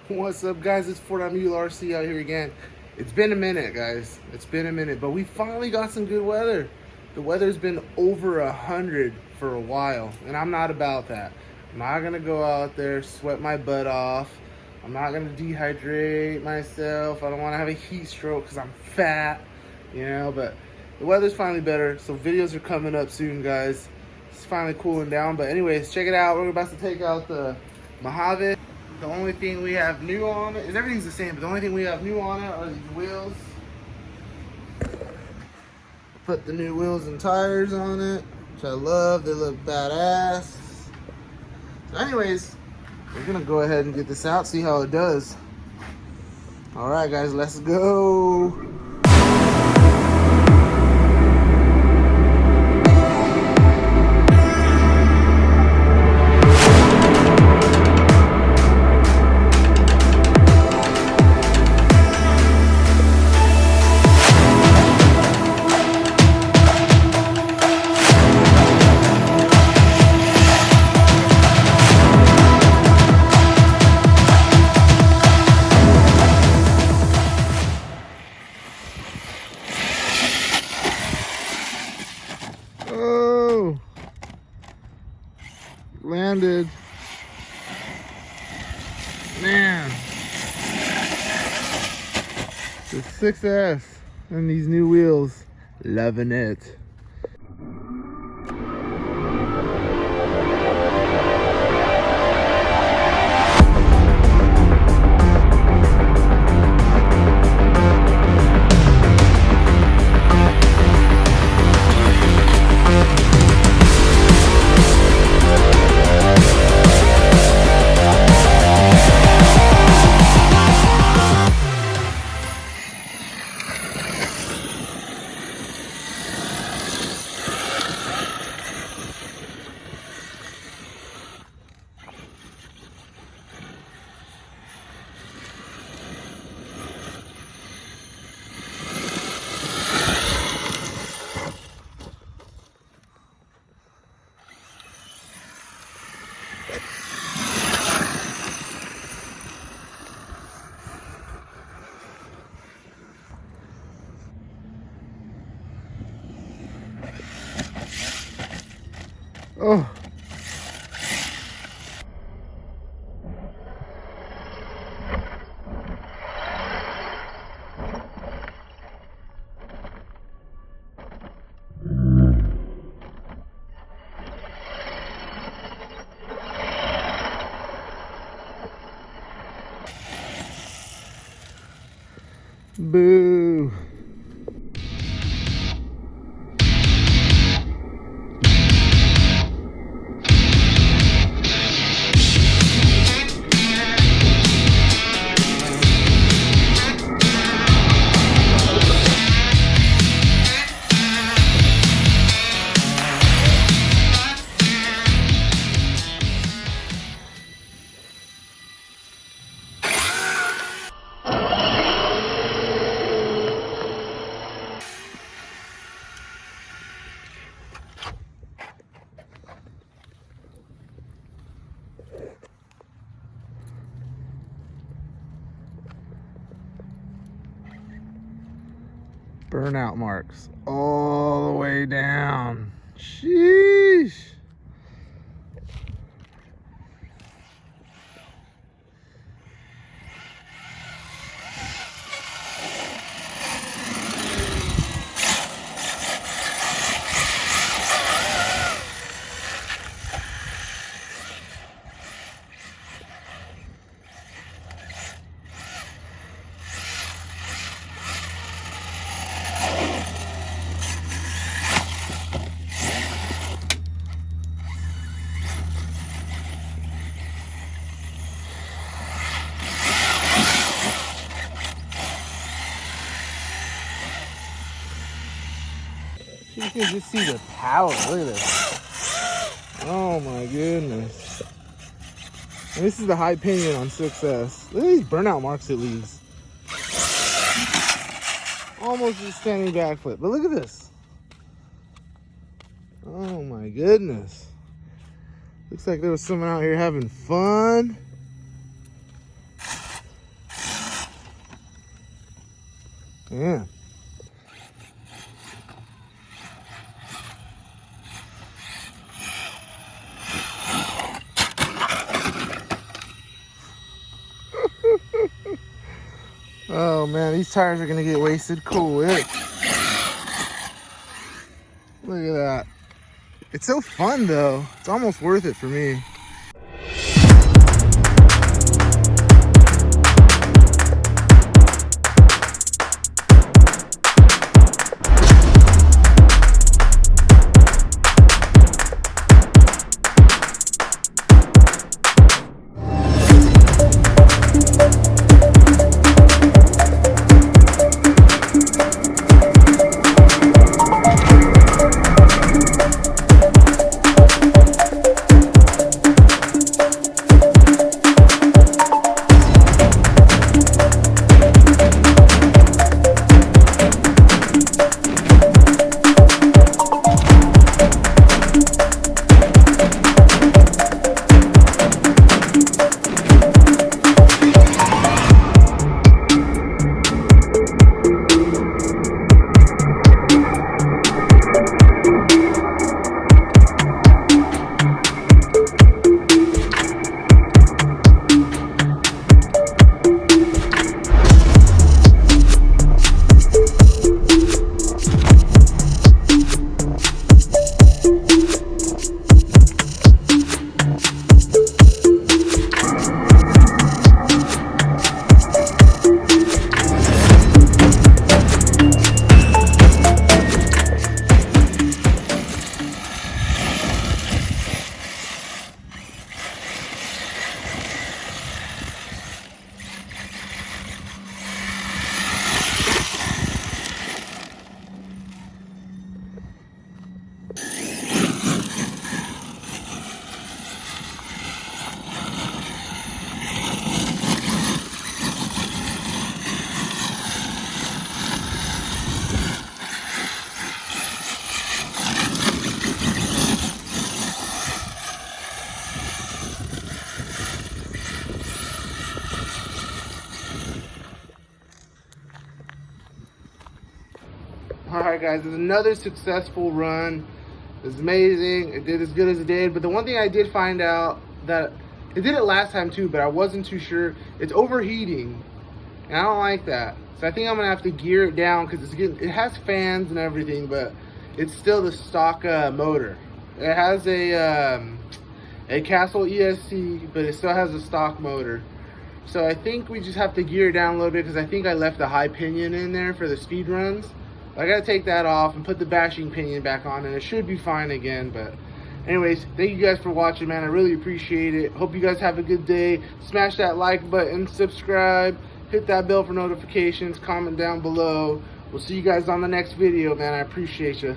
What's up, guys? It's Fort Mule RC out here again. It's been a minute, guys. It's been a minute, but we finally got some good weather. The weather's been over 100 for a while, and I'm not about that. I'm not gonna go out there, sweat my butt off. I'm not gonna dehydrate myself. I don't wanna have a heat stroke because I'm fat, you know, but the weather's finally better, so videos are coming up soon, guys. It's finally cooling down, but anyways, check it out. We're about to take out the Mojave. The only thing we have new on it is everything's the same, but the only thing we have new on it are these wheels. Put the new wheels and tires on it, which I love. They look badass. So anyways, we're gonna go ahead and get this out, see how it does. All right, guys, let's go. Oh, landed. Man, the 6S and these new wheels, loving it. Oh. Boo. Burnout marks all the way down. Sheesh. You can just see the power. Look at this. Oh my goodness. And this is the high pinion on 6S. Look at these burnout marks it leaves. Almost a standing backflip. But look at this. Oh my goodness. Looks like there was someone out here having fun. Yeah. Oh man, these tires are gonna get wasted quick. Look at that. It's so fun though. It's almost worth it for me. All right, guys, it's another successful run. It was amazing. It did as good as it did. But the one thing I did find out, that it did it last time too, but I wasn't too sure. It's overheating, and I don't like that. So I think I'm gonna have to gear it down because it has fans and everything, but it's still the stock motor. It has a Castle ESC, but it still has a stock motor. So I think we just have to gear it down a little bit because I think I left the high pinion in there for the speed runs. I gotta take that off and put the bashing pinion back on, and it should be fine again. But anyways, thank you guys for watching, man. I really appreciate it. Hope you guys have a good day. Smash that like button, subscribe, hit that bell for notifications, comment down below. We'll see you guys on the next video, man. I appreciate you.